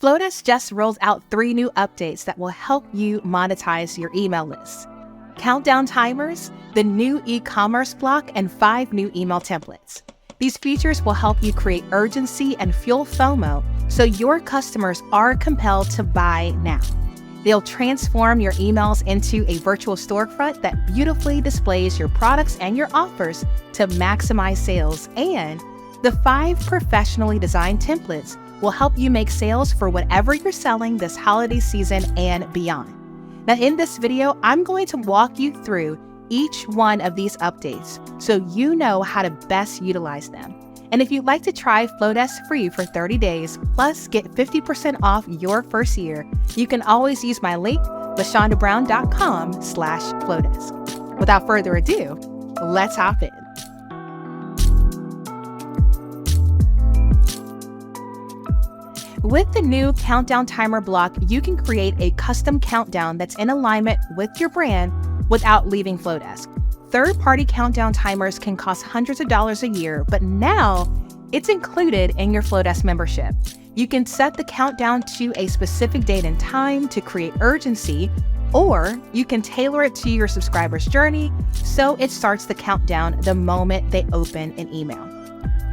Flodesk just rolled out 3 new updates that will help you monetize your email list. Countdown timers, the new e-commerce block, and 5 new email templates. These features will help you create urgency and fuel FOMO so your customers are compelled to buy now. They'll transform your emails into a virtual storefront that beautifully displays your products and your offers to maximize sales. And the 5 professionally designed templates will help you make sales for whatever you're selling this holiday season and beyond. Now, in this video, I'm going to walk you through each one of these updates so you know how to best utilize them. And if you'd like to try Flodesk free for 30 days, plus get 50% off your first year, you can always use my link, lashondabrown.com/Flodesk. Without further ado, let's hop in. With the new countdown timer block, you can create a custom countdown that's in alignment with your brand without leaving Flodesk. Third-party countdown timers can cost hundreds of dollars a year, but now it's included in your Flodesk membership. You can set the countdown to a specific date and time to create urgency, or you can tailor it to your subscriber's journey so it starts the countdown the moment they open an email.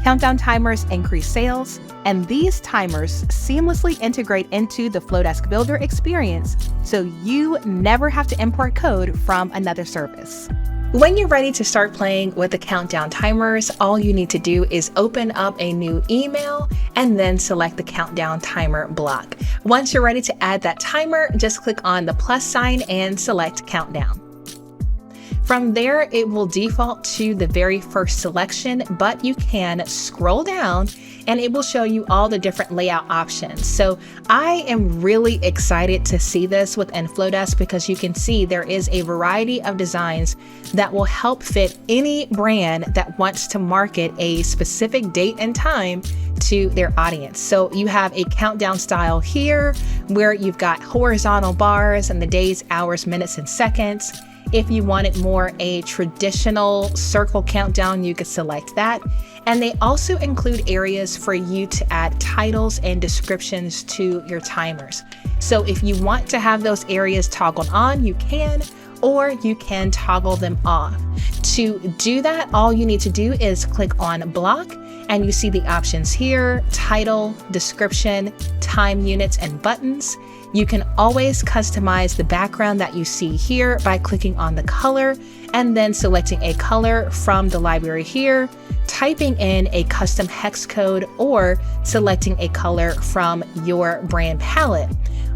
Countdown timers increase sales, and these timers seamlessly integrate into the Flodesk Builder experience, so you never have to import code from another service. When you're ready to start playing with the countdown timers, all you need to do is open up a new email and then select the countdown timer block. Once you're ready to add that timer, just click on the plus sign and select countdown. From there, it will default to the very first selection, but you can scroll down and it will show you all the different layout options. So I am really excited to see this within Flodesk because you can see there is a variety of designs that will help fit any brand that wants to market a specific date and time to their audience. So you have a countdown style here where you've got horizontal bars and the days, hours, minutes, and seconds. If you wanted more a traditional circle countdown, you could select that. And they also include areas for you to add titles and descriptions to your timers. So if you want to have those areas toggled on, you can, or you can toggle them off. To do that, all you need to do is click on block, and you see the options here: title, description, time units, and buttons. You can always customize the background that you see here by clicking on the color and then selecting a color from the library here, typing in a custom hex code, or selecting a color from your brand palette.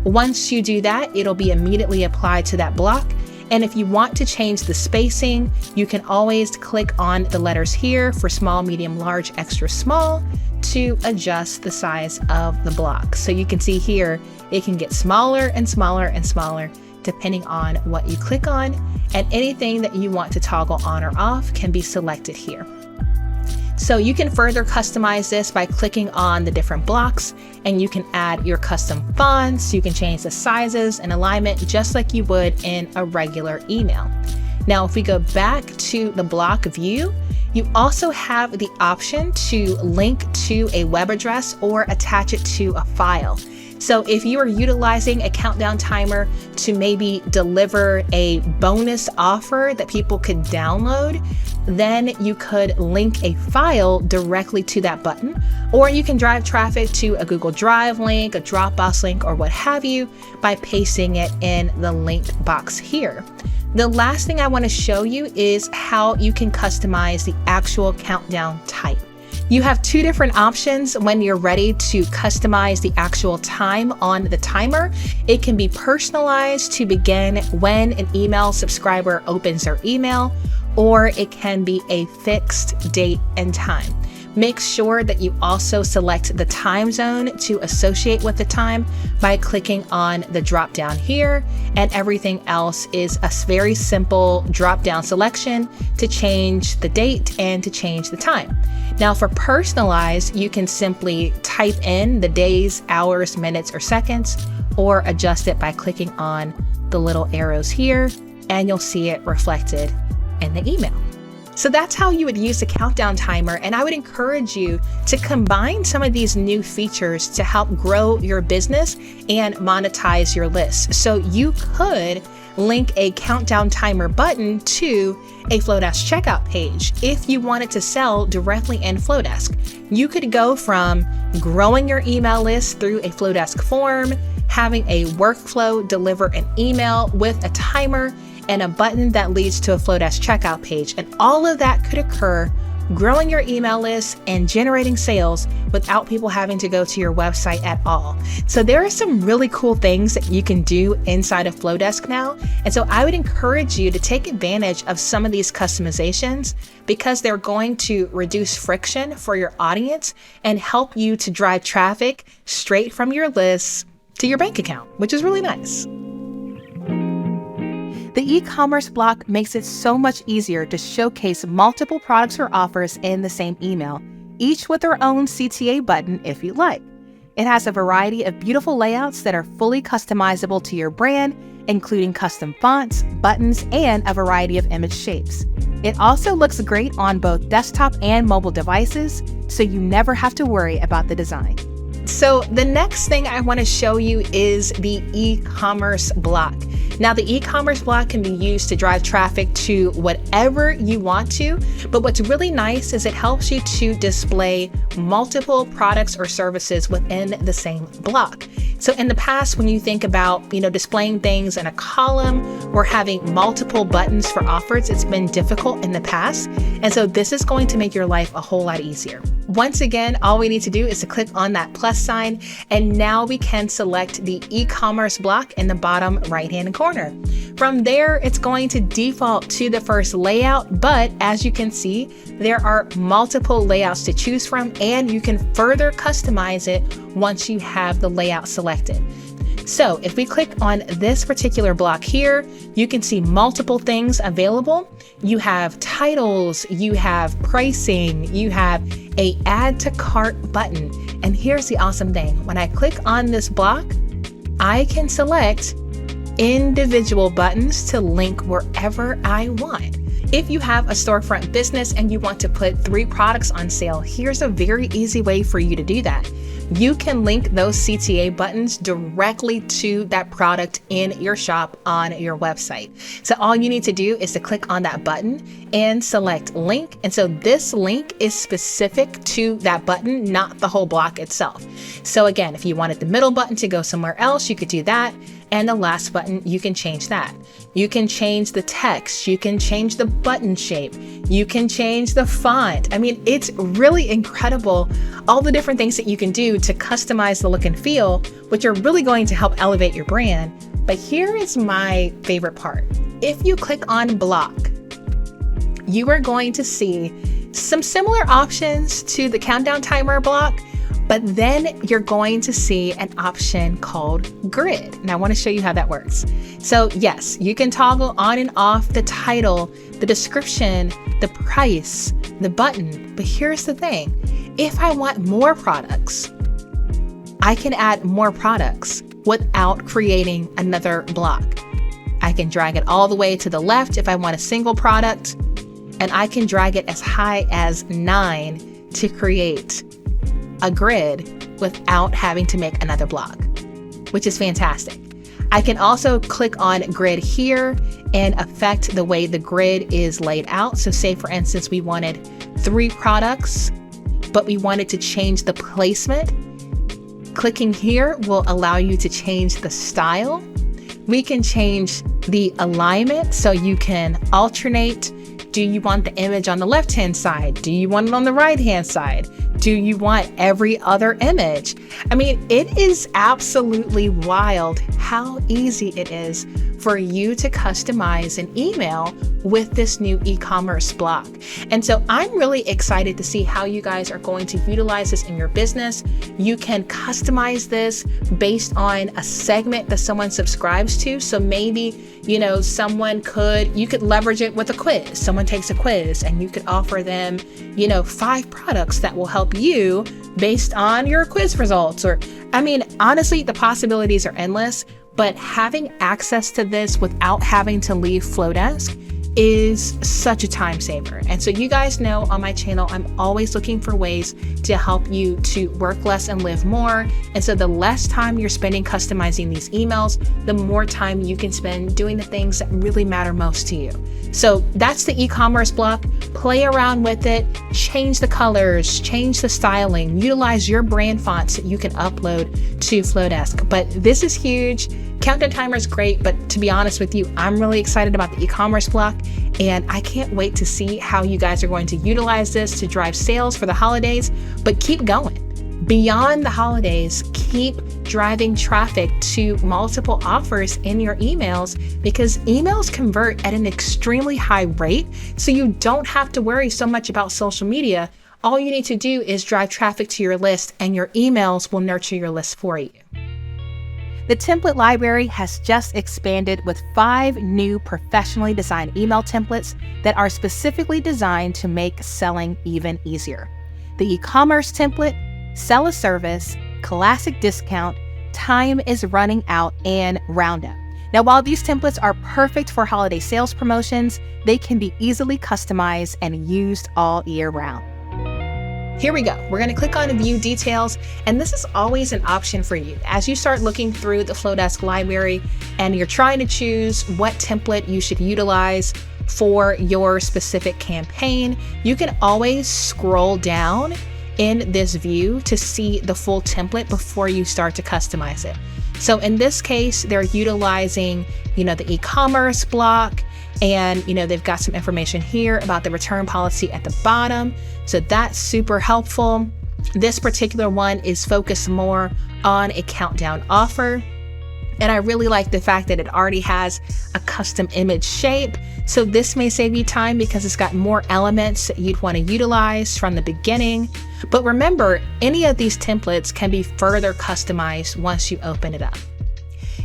Once you do that, it'll be immediately applied to that block. And if you want to change the spacing, you can always click on the letters here for small, medium, large, extra small to adjust the size of the block. So you can see here, it can get smaller and smaller and smaller depending on what you click on, and anything that you want to toggle on or off can be selected here. So you can further customize this by clicking on the different blocks, and you can add your custom fonts. You can change the sizes and alignment just like you would in a regular email. Now, if we go back to the block view, you also have the option to link to a web address or attach it to a file. So if you are utilizing a countdown timer to maybe deliver a bonus offer that people could download, then you could link a file directly to that button, or you can drive traffic to a Google Drive link, a Dropbox link, or what have you by pasting it in the linked box here. The last thing I want to show you is how you can customize the actual countdown type. You have 2 different options when you're ready to customize the actual time on the timer. It can be personalized to begin when an email subscriber opens their email, or it can be a fixed date and time. Make sure that you also select the time zone to associate with the time by clicking on the drop down here, and everything else is a very simple drop down selection to change the date and to change the time. Now for personalized, you can simply type in the days, hours, minutes, or seconds, or adjust it by clicking on the little arrows here, and you'll see it reflected in the email. So that's how you would use the countdown timer. And I would encourage you to combine some of these new features to help grow your business and monetize your list. So you could link a countdown timer button to a Flodesk checkout page if you wanted to sell directly in Flodesk. You could go from growing your email list through a Flodesk form, having a workflow deliver an email with a timer and a button that leads to a Flodesk checkout page. And all of that could occur growing your email list and generating sales without people having to go to your website at all. So there are some really cool things that you can do inside of Flodesk now. And so I would encourage you to take advantage of some of these customizations because they're going to reduce friction for your audience and help you to drive traffic straight from your lists to your bank account, which is really nice. The e-commerce block makes it so much easier to showcase multiple products or offers in the same email, each with their own CTA button if you'd like. It has a variety of beautiful layouts that are fully customizable to your brand, including custom fonts, buttons, and a variety of image shapes. It also looks great on both desktop and mobile devices, so you never have to worry about the design. So the next thing I want to show you is the e-commerce block. Now, the e-commerce block can be used to drive traffic to whatever you want to, but what's really nice is it helps you to display multiple products or services within the same block. So in the past, when you think about, displaying things in a column or having multiple buttons for offers, it's been difficult in the past. And so this is going to make your life a whole lot easier. Once again, all we need to do is to click on that plus sign, and now we can select the e-commerce block in the bottom right-hand corner. From there, it's going to default to the first layout, but as you can see, there are multiple layouts to choose from, and you can further customize it once you have the layout selected. So if we click on this particular block here, you can see multiple things available. You have titles, you have pricing, you have a add to cart button. And here's the awesome thing. When I click on this block, I can select individual buttons to link wherever I want. If you have a storefront business and you want to put 3 products on sale, here's a very easy way for you to do that. You can link those CTA buttons directly to that product in your shop on your website. So all you need to do is to click on that button and select link. And so this link is specific to that button, not the whole block itself. So again, if you wanted the middle button to go somewhere else, you could do that. And the last button, you can change that. You can change the text, you can change the button shape, you can change the font. I mean, it's really incredible all the different things that you can do to customize the look and feel, which are really going to help elevate your brand. But here is my favorite part. If you click on block, you are going to see some similar options to the countdown timer block, but then you're going to see an option called grid. And I want to show you how that works. So yes, you can toggle on and off the title, the description, the price, the button. But here's the thing. If I want more products, I can add more products without creating another block. I can drag it all the way to the left if I want a single product, and I can drag it as high as 9 to create a grid without having to make another block, which is fantastic. I can also click on grid here and affect the way the grid is laid out. So say for instance, we wanted 3 products, but we wanted to change the placement. Clicking here will allow you to change the style. We can change the alignment so you can alternate. Do you want the image on the left-hand side? Do you want it on the right-hand side? Do you want every other image? I mean, it is absolutely wild how easy it is for you to customize an email with this new e-commerce block. And so I'm really excited to see how you guys are going to utilize this in your business. You can customize this based on a segment that someone subscribes to. So maybe, you could leverage it with a quiz. Someone takes a quiz and you could offer them, 5 products that will help you based on your quiz results. Honestly, the possibilities are endless, but having access to this without having to leave Flodesk is such a time saver. And so you guys know on my channel, I'm always looking for ways to help you to work less and live more. And so the less time you're spending customizing these emails, the more time you can spend doing the things that really matter most to you. So that's the e-commerce block. Play around with it, change the colors, change the styling, utilize your brand fonts that you can upload to Flodesk. But this is huge. Countdown timer is great, but to be honest with you, I'm really excited about the e-commerce block, and I can't wait to see how you guys are going to utilize this to drive sales for the holidays. But keep going. Beyond the holidays, keep driving traffic to multiple offers in your emails, because emails convert at an extremely high rate, so you don't have to worry so much about social media. All you need to do is drive traffic to your list, and your emails will nurture your list for you. The template library has just expanded with 5 new professionally designed email templates that are specifically designed to make selling even easier. The e-commerce template, sell a service, classic discount, time is running out, and roundup. Now, while these templates are perfect for holiday sales promotions, they can be easily customized and used all year round. Here we go. We're going to click on View Details, and this is always an option for you. As you start looking through the Flodesk library and you're trying to choose what template you should utilize for your specific campaign, you can always scroll down in this view to see the full template before you start to customize it. So in this case, they're utilizing, the e-commerce block, and they've got some information here about the return policy at the bottom. So that's super helpful. This particular one is focused more on a countdown offer. And I really like the fact that it already has a custom image shape. So this may save you time because it's got more elements that you'd want to utilize from the beginning. But remember, any of these templates can be further customized once you open it up.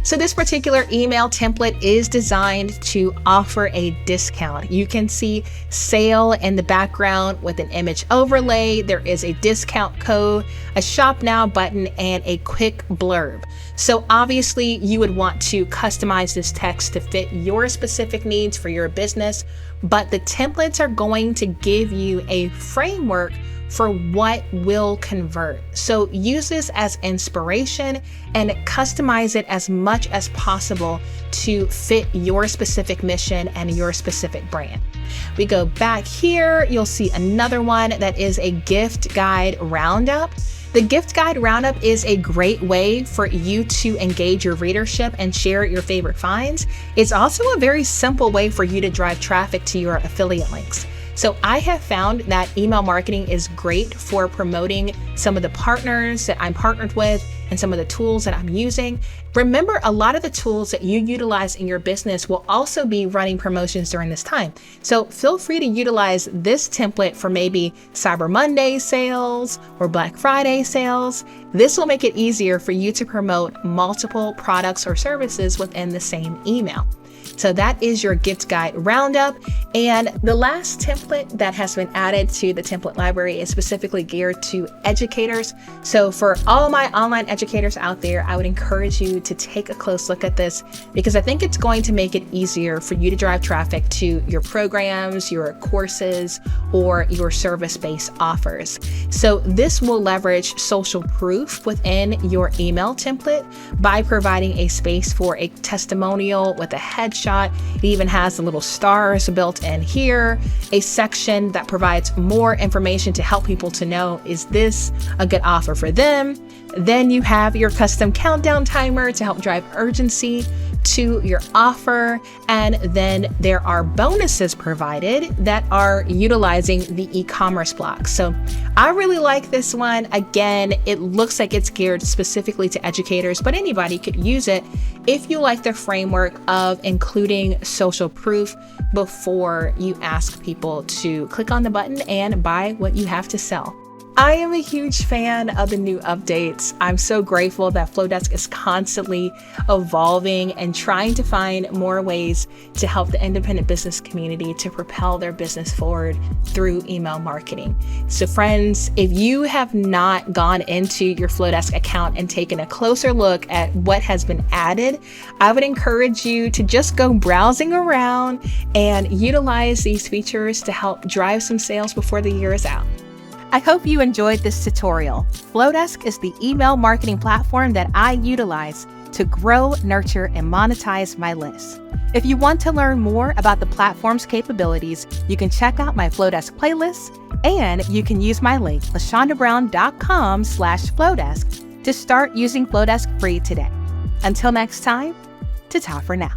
So this particular email template is designed to offer a discount. You can see sale in the background with an image overlay. There is a discount code, a shop now button, and a quick blurb. So obviously you would want to customize this text to fit your specific needs for your business, but the templates are going to give you a framework for what will convert. So use this as inspiration and customize it as much as possible to fit your specific mission and your specific brand. We go back here, you'll see another one that is a gift guide roundup. The gift guide roundup is a great way for you to engage your readership and share your favorite finds. It's also a very simple way for you to drive traffic to your affiliate links. So I have found that email marketing is great for promoting some of the partners that I'm partnered with and some of the tools that I'm using. Remember, a lot of the tools that you utilize in your business will also be running promotions during this time. So feel free to utilize this template for maybe Cyber Monday sales or Black Friday sales. This will make it easier for you to promote multiple products or services within the same email. So that is your gift guide roundup. And the last template that has been added to the template library is specifically geared to educators. So for all my online educators out there, I would encourage you to take a close look at this, because I think it's going to make it easier for you to drive traffic to your programs, your courses, or your service-based offers. So this will leverage social proof within your email template by providing a space for a testimonial with a headshot. It even has the little stars built in here, a section that provides more information to help people to know, is this a good offer for them? Then you have your custom countdown timer to help drive urgency to your offer. And then there are bonuses provided that are utilizing the e-commerce block. So I really like this one. Again, it looks like it's geared specifically to educators, but anybody could use it if you like the framework of including social proof before you ask people to click on the button and buy what you have to sell. I am a huge fan of the new updates. I'm so grateful that Flodesk is constantly evolving and trying to find more ways to help the independent business community to propel their business forward through email marketing. So friends, if you have not gone into your Flodesk account and taken a closer look at what has been added, I would encourage you to just go browsing around and utilize these features to help drive some sales before the year is out. I hope you enjoyed this tutorial. Flodesk is the email marketing platform that I utilize to grow, nurture, and monetize my list. If you want to learn more about the platform's capabilities, you can check out my Flodesk playlist, and you can use my link, lashondabrown.com/Flodesk, to start using Flodesk free today. Until next time, ta-ta for now.